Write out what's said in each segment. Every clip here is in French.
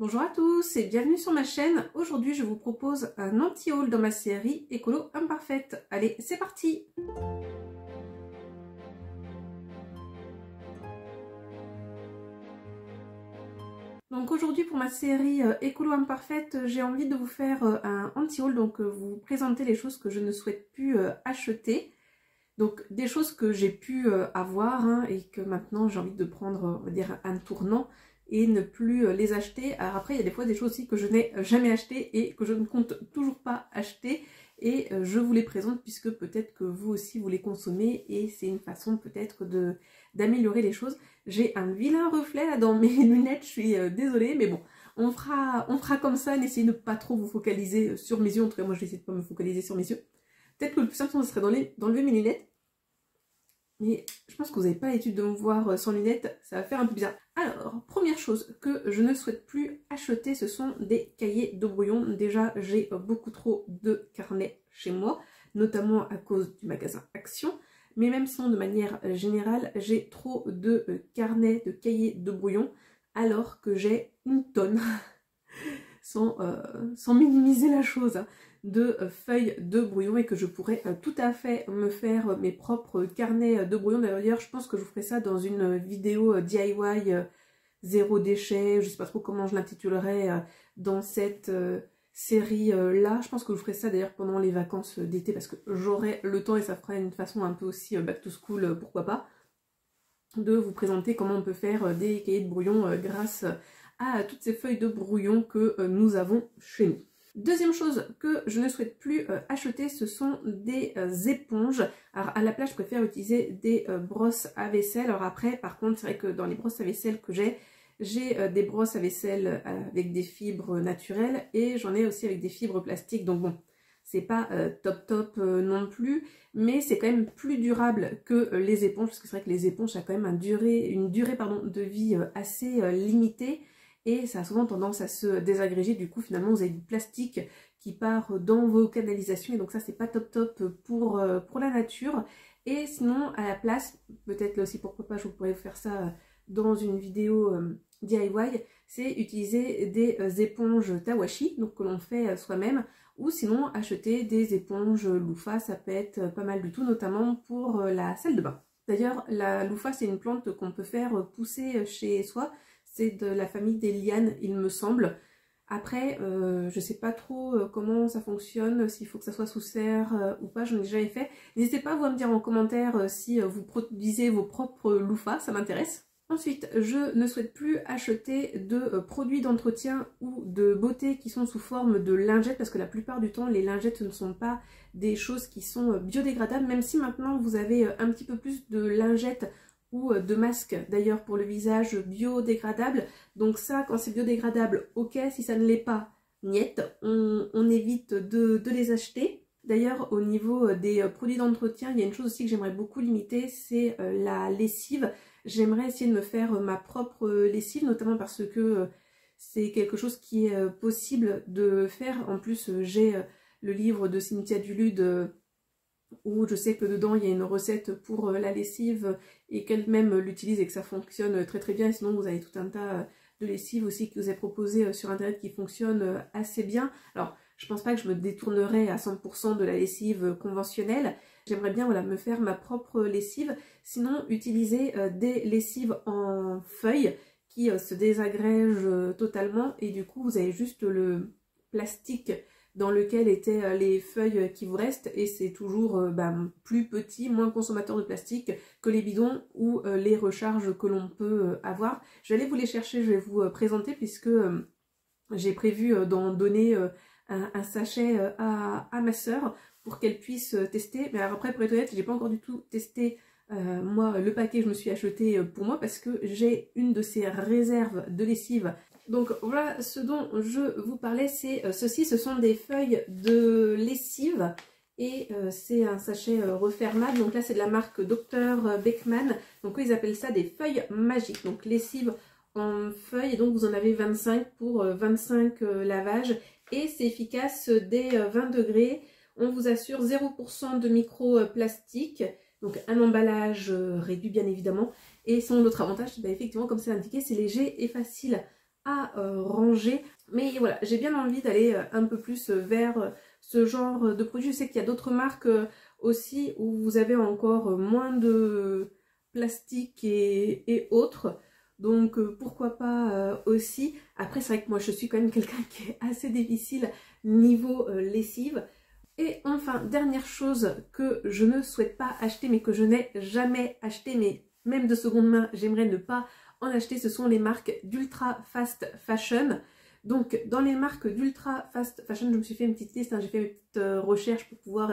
Bonjour à tous et bienvenue sur ma chaîne. Aujourd'hui je vous propose un anti-haul dans ma série Écolo Imparfaite. Allez, c'est parti! Donc aujourd'hui pour ma série Écolo Imparfaite, j'ai envie de vous faire un anti-haul, donc vous présenter les choses que je ne souhaite plus acheter. Donc des choses que j'ai pu avoir et que maintenant j'ai envie de prendre, on va dire, un tournant et ne plus les acheter. Alors après il y a des fois des choses aussi que je n'ai jamais achetées et que je ne compte toujours pas acheter et je vous les présente puisque peut-être que vous aussi vous les consommez et c'est une façon peut-être d'améliorer les choses. J'ai un vilain reflet là dans mes lunettes, je suis désolée mais bon, on fera comme ça, n'essayez de pas trop vous focaliser sur mes yeux, en tout cas moi je vais essayer de pas me focaliser sur mes yeux. Peut-être que le plus simple ce serait d'enlever mes lunettes. Mais je pense que vous n'avez pas l'habitude de me voir sans lunettes, ça va faire un peu bizarre. Alors, première chose que je ne souhaite plus acheter, ce sont des cahiers de brouillon. Déjà, j'ai beaucoup trop de carnets chez moi, notamment à cause du magasin Action. Mais même sinon, de manière générale, j'ai trop de carnets, de cahiers de brouillon, alors que j'ai une tonne, sans minimiser la chose, de feuilles de brouillon et que je pourrais tout à fait me faire mes propres carnets de brouillon. D'ailleurs, je pense que je vous ferai ça dans une vidéo DIY zéro déchet, je sais pas trop comment je l'intitulerai dans cette série là. Je pense que je ferai ça d'ailleurs pendant les vacances d'été parce que j'aurai le temps et ça fera une façon un peu aussi back to school, pourquoi pas, de vous présenter comment on peut faire des cahiers de brouillon grâce à toutes ces feuilles de brouillon que nous avons chez nous. Deuxième chose que je ne souhaite plus acheter, ce sont des éponges. Alors à la place, je préfère utiliser des brosses à vaisselle. Alors après, par contre, c'est vrai que dans les brosses à vaisselle que j'ai des brosses à vaisselle avec des fibres naturelles et j'en ai aussi avec des fibres plastiques. Donc bon, c'est pas top non plus, mais c'est quand même plus durable que les éponges, parce que c'est vrai que les éponges, ça a quand même une durée de vie assez limitée. Et ça a souvent tendance à se désagréger, du coup finalement vous avez du plastique qui part dans vos canalisations et donc ça c'est pas top pour la nature. Et sinon à la place, peut-être là aussi pourquoi pas je pourrais vous faire ça dans une vidéo DIY, c'est utiliser des éponges Tawashi, donc que l'on fait soi-même, ou sinon acheter des éponges loofah, ça peut être pas mal du tout, notamment pour la salle de bain. D'ailleurs la loofah c'est une plante qu'on peut faire pousser chez soi. C'est de la famille des lianes, il me semble. Après, je sais pas trop comment ça fonctionne, s'il faut que ça soit sous serre ou pas, je n'ai jamais fait. N'hésitez pas vous à me dire en commentaire si vous produisez vos propres loofahs, ça m'intéresse. Ensuite, je ne souhaite plus acheter de produits d'entretien ou de beauté qui sont sous forme de lingettes, parce que la plupart du temps, les lingettes ne sont pas des choses qui sont biodégradables, même si maintenant vous avez un petit peu plus de lingettes ou de masques d'ailleurs pour le visage biodégradable. Donc ça, quand c'est biodégradable, ok, si ça ne l'est pas, niet, on évite de les acheter. D'ailleurs au niveau des produits d'entretien, il y a une chose aussi que j'aimerais beaucoup limiter, c'est la lessive. J'aimerais essayer de me faire ma propre lessive, notamment parce que c'est quelque chose qui est possible de faire. En plus j'ai le livre de Cynthia Dulude où je sais que dedans il y a une recette pour la lessive et qu'elle-même l'utilise et que ça fonctionne très bien. Et sinon vous avez tout un tas de lessives aussi qui vous est proposé sur internet qui fonctionnent assez bien. Alors je pense pas que je me détournerai à 100% de la lessive conventionnelle. J'aimerais bien voilà, me faire ma propre lessive. Sinon utiliser des lessives en feuilles qui se désagrègent totalement et du coup vous avez juste le plastique dans lequel étaient les feuilles qui vous restent et c'est toujours plus petit, moins consommateur de plastique que les bidons ou les recharges que l'on peut avoir. Je vais aller vous les chercher, je vais vous présenter puisque j'ai prévu d'en donner un sachet à ma soeur pour qu'elle puisse tester. Mais alors après, pour être honnête, j'ai pas encore du tout testé moi le paquet que je me suis acheté pour moi parce que j'ai une de ces réserves de lessive. Donc voilà ce dont je vous parlais, c'est ceci, ce sont des feuilles de lessive et c'est un sachet refermable. Donc là c'est de la marque Dr Beckmann, donc eux, ils appellent ça des feuilles magiques, donc lessive en feuilles et donc vous en avez 25 pour 25 lavages et c'est efficace dès 20 degrés. On vous assure 0% de microplastique, donc un emballage réduit bien évidemment. Et son autre avantage, effectivement comme c'est indiqué, c'est léger et facile à ranger. Mais voilà, j'ai bien envie d'aller un peu plus vers ce genre de produit. Je sais qu'il y a d'autres marques aussi où vous avez encore moins de plastique et autres. Donc pourquoi pas aussi. Après c'est vrai que moi je suis quand même quelqu'un qui est assez difficile niveau lessive. Et enfin, dernière chose que je ne souhaite pas acheter mais que je n'ai jamais acheté, mais même de seconde main, j'aimerais ne pas en acheter, ce sont les marques d'ultra fast fashion. Donc dans les marques d'ultra fast fashion, je me suis fait une petite liste, hein, j'ai fait une petite recherche pour pouvoir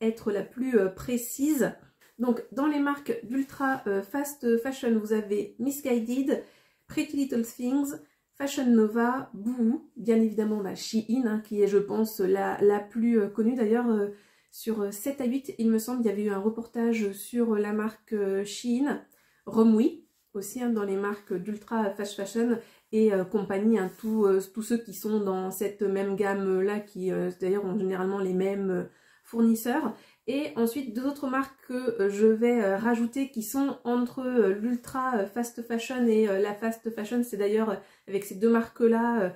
être la plus précise. Donc dans les marques d'ultra fast fashion, vous avez Missguided, Pretty Little Things, Fashion Nova, Boohoo, bien évidemment la Shein, hein, qui est je pense la plus connue. D'ailleurs sur 7 à 8, il me semble, il y avait eu un reportage sur la marque Shein, Romwe aussi, hein, dans les marques d'ultra fast fashion et compagnie, hein, tous ceux qui sont dans cette même gamme là, qui d'ailleurs ont généralement les mêmes fournisseurs. Et ensuite deux autres marques que je vais rajouter qui sont entre l'ultra fast fashion et la fast fashion. C'est d'ailleurs avec ces deux marques là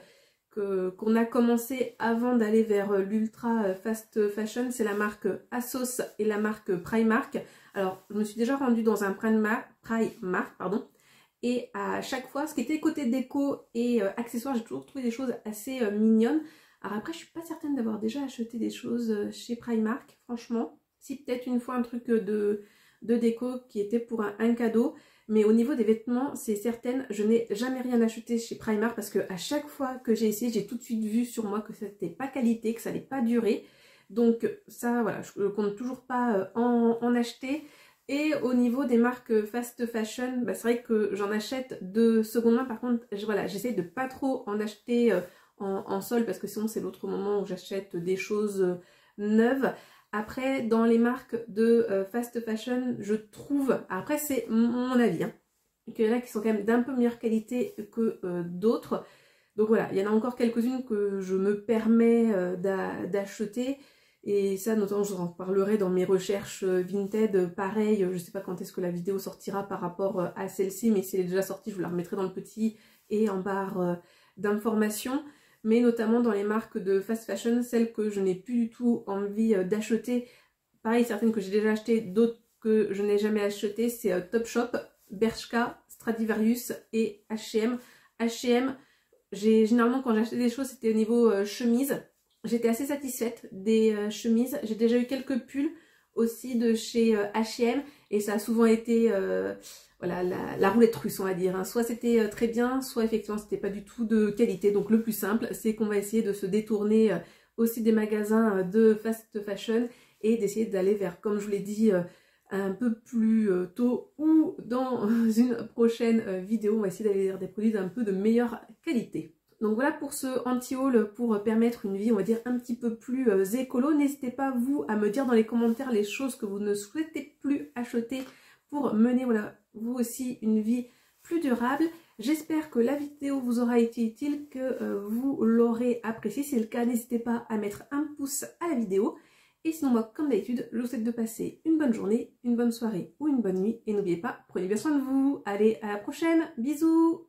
qu'on a commencé avant d'aller vers l'ultra fast fashion. C'est la marque ASOS et la marque Primark. Alors je me suis déjà rendue dans un Primark, pardon. Et à chaque fois, ce qui était côté déco et accessoires, j'ai toujours trouvé des choses assez mignonnes. Alors après, je suis pas certaine d'avoir déjà acheté des choses chez Primark, franchement. Si, peut-être une fois un truc de déco qui était pour un cadeau. Mais au niveau des vêtements, c'est certaine, je n'ai jamais rien acheté chez Primark parce que à chaque fois que j'ai essayé, j'ai tout de suite vu sur moi que ça n'était pas qualité, que ça n'allait pas durer. Donc ça, voilà, je ne compte toujours pas en acheter. Et au niveau des marques fast fashion, bah, c'est vrai que j'en achète de seconde main. Par contre, voilà, j'essaie de pas trop en acheter en solde parce que sinon c'est l'autre moment où j'achète des choses neuves. Après, dans les marques de fast fashion, je trouve, après c'est mon avis, hein, qu'il y en a qui sont quand même d'un peu meilleure qualité que d'autres. Donc voilà, il y en a encore quelques-unes que je me permets d'acheter. Et ça, notamment, je vous en parlerai dans mes recherches Vinted. Pareil, je ne sais pas quand est-ce que la vidéo sortira par rapport à celle-ci, mais si elle est déjà sortie, je vous la remettrai dans le petit et en barre d'informations. Mais notamment dans les marques de fast fashion, celles que je n'ai plus du tout envie d'acheter. Pareil, certaines que j'ai déjà achetées, d'autres que je n'ai jamais achetées, c'est Topshop, Bershka, Stradivarius et H&M. H&M, généralement quand j'achetais des choses, c'était au niveau chemise. J'étais assez satisfaite des chemises. J'ai déjà eu quelques pulls aussi de chez H&M et ça a souvent été voilà, la roulette russe, on va dire. Hein. Soit c'était très bien, soit effectivement c'était pas du tout de qualité. Donc le plus simple, c'est qu'on va essayer de se détourner aussi des magasins de fast fashion et d'essayer d'aller vers, comme je vous l'ai dit, un peu plus tôt ou dans une prochaine vidéo, on va essayer d'aller vers des produits d'un peu de meilleure qualité. Donc voilà pour ce anti-haul pour permettre une vie, on va dire, un petit peu plus écolo. N'hésitez pas, vous, à me dire dans les commentaires les choses que vous ne souhaitez plus acheter pour mener, voilà, vous aussi, une vie plus durable. J'espère que la vidéo vous aura été utile, que vous l'aurez appréciée. Si c'est le cas, n'hésitez pas à mettre un pouce à la vidéo. Et sinon, moi, comme d'habitude, je vous souhaite de passer une bonne journée, une bonne soirée ou une bonne nuit. Et n'oubliez pas, prenez bien soin de vous. Allez, à la prochaine. Bisous!